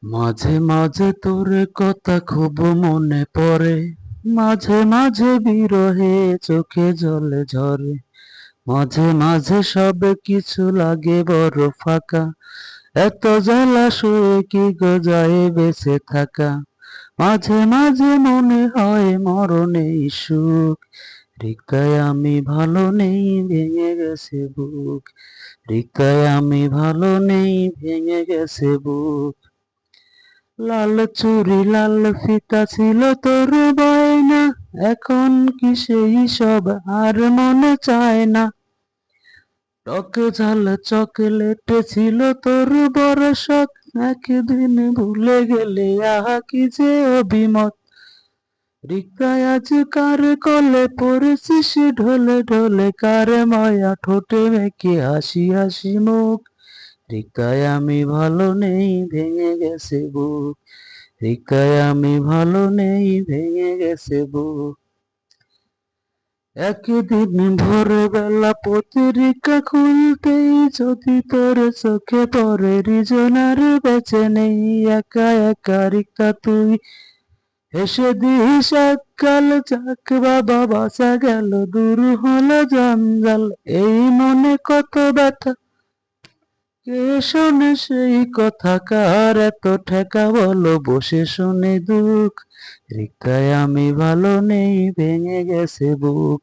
মাঝে মাঝে তোর কথা খুব মনে পড়ে, মাঝে মাঝে বিরহে চোখে জলে ঝরে, মাঝে মাঝে সব কিছু লাগে বড় ফাঁকা, এত জ্বালা শুয়ে কি গো যায় বেঁচে থাকা। মাঝে মাঝে মনে হয় মরণেই সুখ, রিক্তায় আমি ভালো নেই ভেঙে গেছে বুক, রিক্তায় আমি ভালো নেই ভেঙে গেছে বুক। লাল চুড়ি লাল ফিতা ছিল তোর বায়না, এখন কি সেই সব আর মনে চায় না। টক ঝাল চকলেট ছিল তোর বড় শখ, একদিন ভুলে গেলে আহা কি যে অভিমত। রিক্তায় আজ কার কোলে পড়েছিস ঢলে ঢলে, কার মায়া ঠোঁটে মেখে হাসি হাসি মুখ, রিক্তায় আমি ভালো নেই ভেঙে গেছে বুক, রিক্তায় আমি ভালো নেই ভেঙে গেছে বুক। একদিন ভোরবেলা পত্রিকা খুলতেই যদি তোর চোখে পড়ে রিজনার বেঁচে নেই, একা একা রিক্তা তুই হেসে দিস একগাল, যাক বাবা বাঁচা গেল দূর হলো জঞ্জাল। এই মনে কত ব্যথা, কে শোনে সেই কথা, কার এত ঠেকা বলো বসে শুনে দুঃখ, রিক্তায় আমি ভালো নেই ভেঙে গেছে বুক।